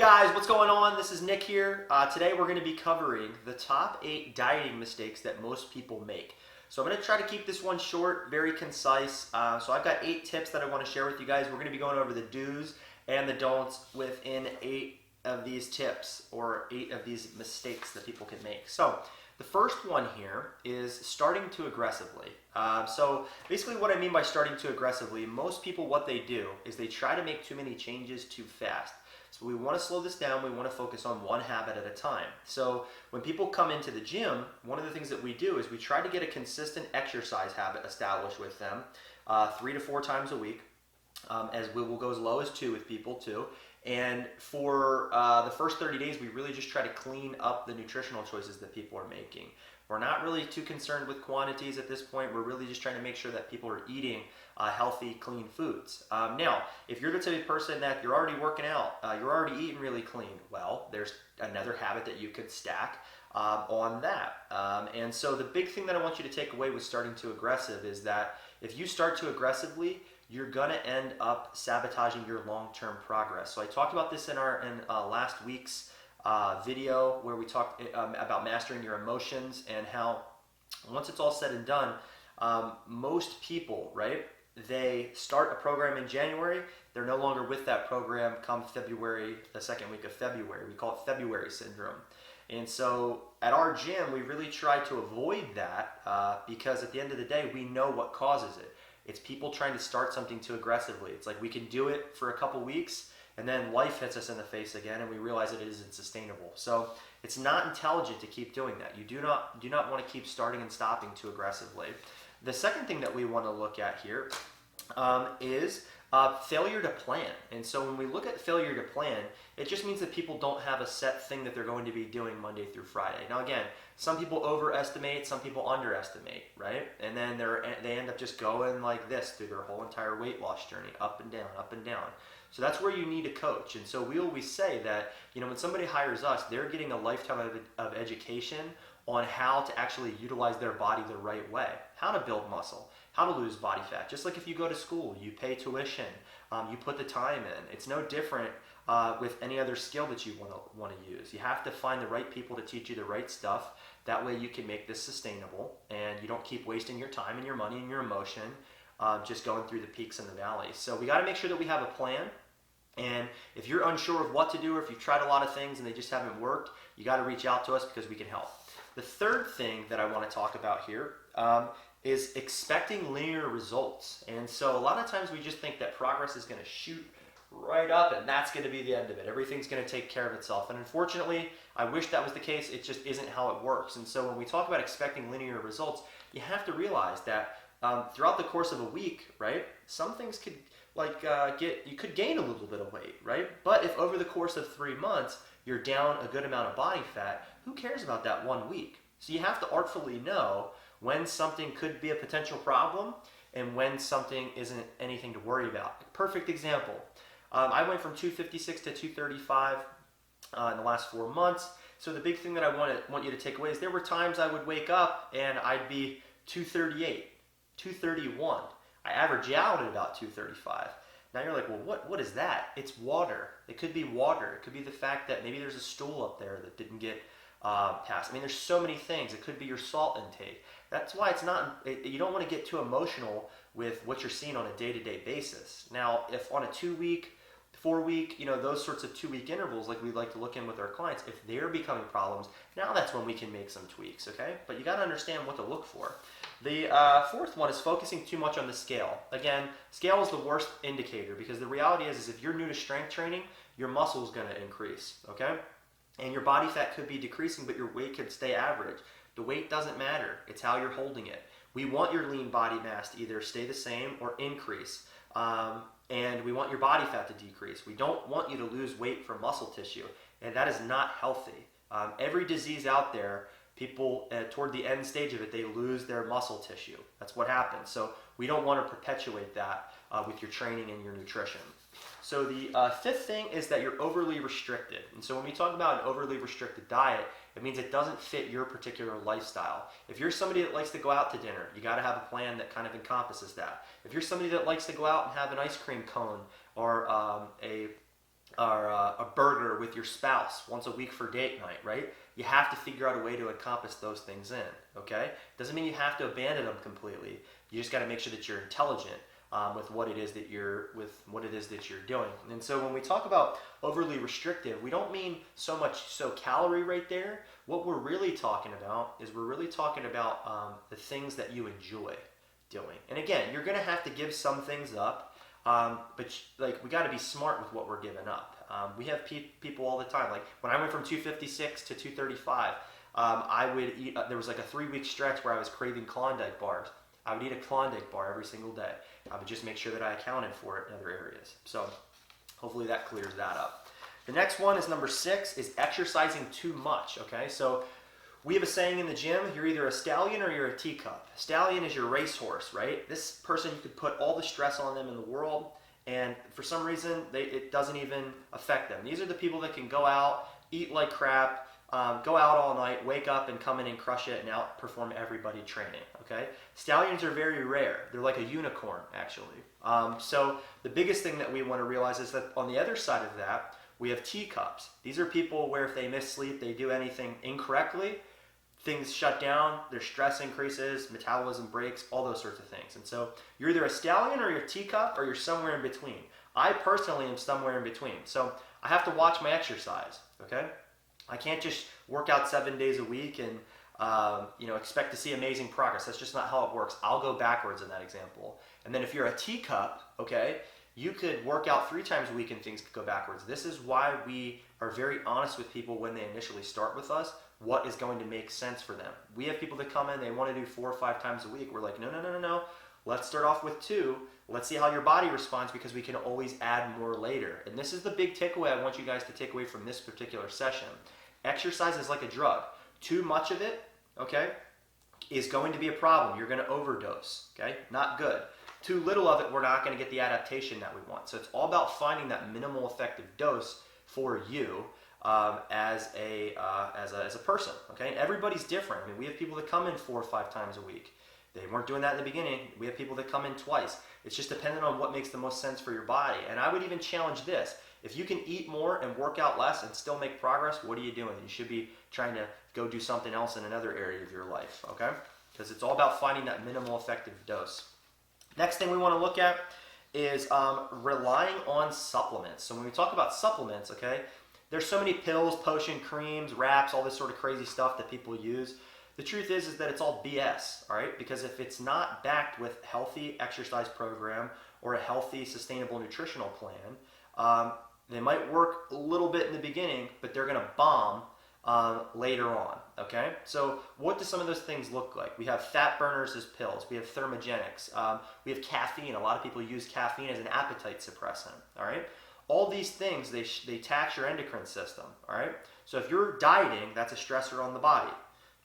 guys, what's going on? This is Nick here. Today we're going to be covering the top 8 dieting mistakes that most people make. So I'm going to try to keep this one short, very concise. So I've got 8 tips that I want to share with you guys. We're going to be going over the do's and the don'ts within 8 of these tips or 8 of these mistakes that people can make. So the first one here is starting too aggressively. So basically what I mean by starting too aggressively, most people what they do is they try to make too many changes too fast. So we want to slow this down, we want to focus on one habit at a time. So when people come into the gym, one of the things that we do is we try to get a consistent exercise habit established with them 3 to 4 times a week. As we will go as low as 2 with people too. And for the first 30 days, we really just try to clean up the nutritional choices that people are making. We're not really too concerned with quantities at this point. We're really just trying to make sure that people are eating healthy, clean foods. Now, if you're the type of person that you're already working out, you're already eating really clean, well, there's another habit that you could stack on that. And so the big thing that I want you to take away with starting too aggressive is that if you start too aggressively, you're going to end up sabotaging your long-term progress. So I talked about this in last week's video where we talked about mastering your emotions and how once it's all said and done, most people, right, they start a program in January, they're no longer with that program come February, the second week of February. We call it February syndrome. And so at our gym, we really try to avoid that because at the end of the day, we know what causes it. It's people trying to start something too aggressively. It's like we can do it for a couple weeks and then life hits us in the face again and we realize that it isn't sustainable. So it's not intelligent to keep doing that. You do not want to keep starting and stopping too aggressively. The second thing that we want to look at here is failure to plan. And so when we look at failure to plan, it just means that people don't have a set thing that they're going to be doing Monday through Friday. Now again, some people overestimate, some people underestimate, right? And then they end up just going like this through their whole entire weight loss journey, up and down, up and down. So that's where you need a coach. And so we always say that, when somebody hires us, they're getting a lifetime of education on how to actually utilize their body the right way, how to build muscle, how to lose body fat. Just like if you go to school, you pay tuition, you put the time in. It's no different with any other skill that you want to use. You have to find the right people to teach you the right stuff. That way you can make this sustainable and you don't keep wasting your time and your money and your emotion just going through the peaks and the valleys. So we got to make sure that we have a plan. And if you're unsure of what to do or if you've tried a lot of things and they just haven't worked, you got to reach out to us because we can help. The third thing that I want to talk about here is expecting linear results. And so a lot of times we just think that progress is going to shoot right up and that's going to be the end of it. Everything's going to take care of itself. And unfortunately, I wish that was the case. It just isn't how it works. And so when we talk about expecting linear results, you have to realize that throughout the course of a week, right, some things could you could gain a little bit of weight, right? But if over the course of 3 months, you're down a good amount of body fat, who cares about that 1 week? So you have to artfully know when something could be a potential problem and when something isn't anything to worry about. Perfect example. I went from 256 to 235 in the last 4 months. So the big thing that I want you to take away is there were times I would wake up and I'd be 238, 231. I average out at about 235. Now you're like, well, what is that? It's water. It could be water. It could be the fact that maybe there's a stool up there that didn't get passed. I mean, there's so many things. It could be your salt intake. That's why you don't want to get too emotional with what you're seeing on a day-to-day basis. Now, if on a 2-week, 4-week, those sorts of 2-week intervals, like we like to look in with our clients, if they're becoming problems, now that's when we can make some tweaks, okay? But you got to understand what to look for. The fourth one is focusing too much on the scale. Again, scale is the worst indicator because the reality is if you're new to strength training, your muscle is going to increase, okay? And your body fat could be decreasing, but your weight could stay average. The weight doesn't matter. It's how you're holding it. We want your lean body mass to either stay the same or increase. And we want your body fat to decrease. We don't want you to lose weight from muscle tissue, and that is not healthy. Every disease out there, people toward the end stage of it, they lose their muscle tissue. That's what happens. So we don't want to perpetuate that with your training and your nutrition. So the fifth thing is that you're overly restricted. And so when we talk about an overly restricted diet, it means it doesn't fit your particular lifestyle. If you're somebody that likes to go out to dinner, you got to have a plan that kind of encompasses that. If you're somebody that likes to go out and have an ice cream cone or a or a burger with your spouse once a week for date night, right? You have to figure out a way to encompass those things in, okay? Doesn't mean you have to abandon them completely. You just got to make sure that you're intelligent with what it is that you're doing. And so when we talk about overly restrictive, we don't mean so much so calorie right there. What we're really talking about is the things that you enjoy doing. And again, you're going to have to give some things up. But like we got to be smart with what we're giving up. We have people all the time. Like when I went from 256 to 235, I would eat. There was like a 3-week stretch where I was craving Klondike bars. I would eat a Klondike bar every single day. I would just make sure that I accounted for it in other areas. So hopefully that clears that up. The next one is number 6 is exercising too much. Okay, so we have a saying in the gym, you're either a stallion or you're a teacup. A stallion is your racehorse, right? This person, you could put all the stress on them in the world, and for some reason, it doesn't even affect them. These are the people that can go out, eat like crap, go out all night, wake up and come in and crush it and outperform everybody training, okay? Stallions are very rare. They're like a unicorn, actually. So the biggest thing that we want to realize is that on the other side of that, we have teacups. These are people where if they miss sleep, they do anything incorrectly, things shut down, their stress increases, metabolism breaks, all those sorts of things. And so you're either a stallion or you're a teacup or you're somewhere in between. I personally am somewhere in between. So I have to watch my exercise, okay? I can't just work out 7 days a week and expect to see amazing progress. That's just not how it works. I'll go backwards in that example. And then if you're a teacup, okay, you could work out 3 times a week and things could go backwards. This is why we are very honest with people when they initially start with us, what is going to make sense for them. We have people that come in, they want to do 4 or 5 times a week. We're like, no. Let's start off with 2. Let's see how your body responds because we can always add more later. And this is the big takeaway I want you guys to take away from this particular session. Exercise is like a drug. Too much of it, okay, is going to be a problem. You're going to overdose, okay? Not good. Too little of it, we're not going to get the adaptation that we want. So it's all about finding that minimal effective dose for you as a person, okay? And everybody's different. I mean, we have people that come in 4 or 5 times a week. They weren't doing that in the beginning. We have people that come in twice. It's just dependent on what makes the most sense for your body. And I would even challenge this. If you can eat more and work out less and still make progress, what are you doing? You should be trying to go do something else in another area of your life, okay? Because it's all about finding that minimal effective dose. Next thing we want to look at is relying on supplements. So when we talk about supplements, okay, there's so many pills, potion, creams, wraps, all this sort of crazy stuff that people use. The truth is that it's all BS, all right? Because if it's not backed with a healthy exercise program or a healthy, sustainable nutritional plan, they might work a little bit in the beginning, but they're going to bomb later on, okay? So what do some of those things look like? We have fat burners as pills. We have thermogenics. We have caffeine. A lot of people use caffeine as an appetite suppressant, all right? All these things, they tax your endocrine system, all right? So if you're dieting, that's a stressor on the body.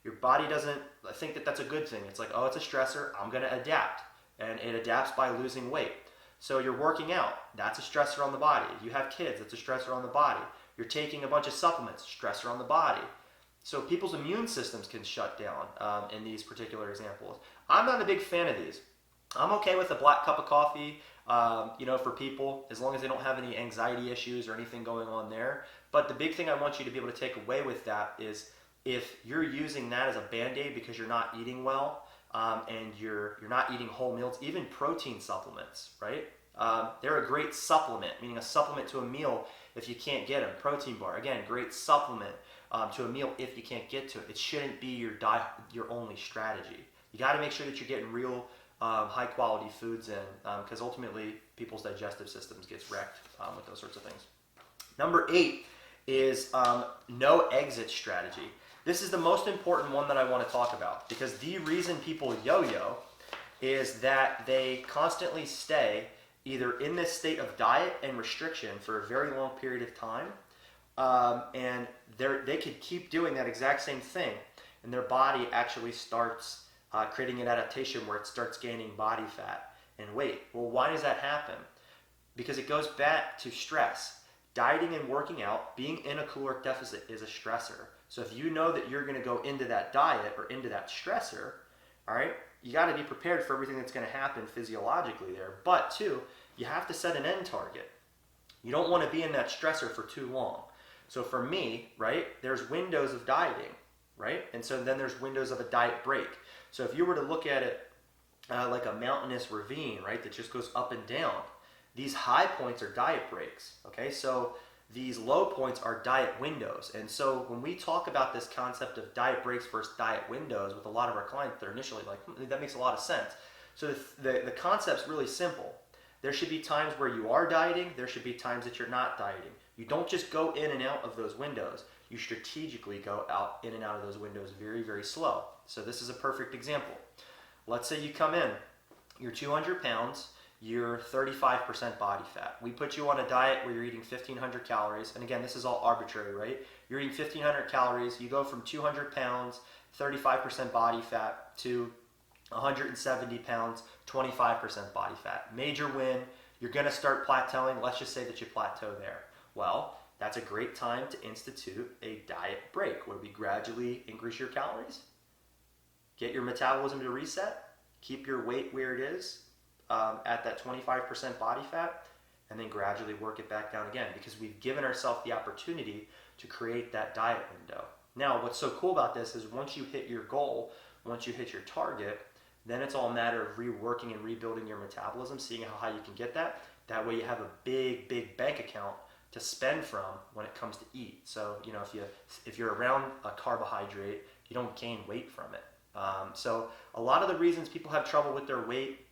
Your body doesn't think that that's a good thing. It's like, oh, it's a stressor. I'm going to adapt. And it adapts by losing weight. So you're working out. That's a stressor on the body. You have kids. That's a stressor on the body. You're taking a bunch of supplements. Stressor on the body. So people's immune systems can shut down in these particular examples. I'm not a big fan of these. I'm okay with a black cup of coffee, for people, as long as they don't have any anxiety issues or anything going on there. But the big thing I want you to be able to take away with that is if you're using that as a band-aid because you're not eating well and you're not eating whole meals, even protein supplements, right? They're a great supplement, meaning a supplement to a meal if you can't get them. Protein bar, again, great supplement to a meal if you can't get to it. It shouldn't be your only strategy. You got to make sure that you're getting real high-quality foods in because ultimately people's digestive systems gets wrecked with those sorts of things. Number 8 is no exit strategy. This is the most important one that I want to talk about because the reason people yo-yo is that they constantly stay either in this state of diet and restriction for a very long period of time and they could keep doing that exact same thing and their body actually starts creating an adaptation where it starts gaining body fat and weight. Well, why does that happen? Because it goes back to stress. Dieting and working out, being in a caloric deficit is a stressor. So if you know that you're going to go into that diet or into that stressor, all right, you got to be prepared for everything that's going to happen physiologically there. But 2, you have to set an end target. You don't want to be in that stressor for too long. So for me, right, there's windows of dieting, right? And so then there's windows of a diet break. So if you were to look at it like a mountainous ravine, right, that just goes up and down, these high points are diet breaks, okay? So these low points are diet windows. And so when we talk about this concept of diet breaks versus diet windows with a lot of our clients, they're initially like, that makes a lot of sense. So the concept's really simple. There should be times where you are dieting. There should be times that you're not dieting. You don't just go in and out of those windows. You strategically go out in and out of those windows very, very slow. So this is a perfect example. Let's say you come in, you're 200 pounds, you're 35% body fat. We put you on a diet where you're eating 1,500 calories. And again, this is all arbitrary, right? You're eating 1,500 calories. You go from 200 pounds, 35% body fat, to 170 pounds, 25% body fat. Major win. You're going to start plateauing. Let's just say that you plateau there. Well, that's a great time to institute a diet break where we gradually increase your calories, get your metabolism to reset, keep your weight where it is at that 25% body fat, and then gradually work it back down again, because we've given ourselves the opportunity to create that diet window. Now, what's so cool about this is once you hit your goal, once you hit your target, then it's all a matter of reworking and rebuilding your metabolism, seeing how high you can get that. That way you have a big, big bank account to spend from when it comes to eat. So, you know, if you're around a carbohydrate, you don't gain weight from it. So a lot of the reasons people have trouble with their weight,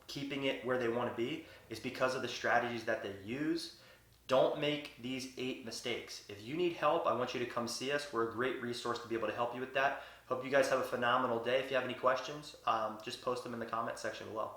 keeping it where they want to be, is because of the strategies that they use. Don't make these 8 mistakes. If you need help, I want you to come see us. We're a great resource to be able to help you with that. Hope you guys have a phenomenal day. If you have any questions, just post them in the comment section below.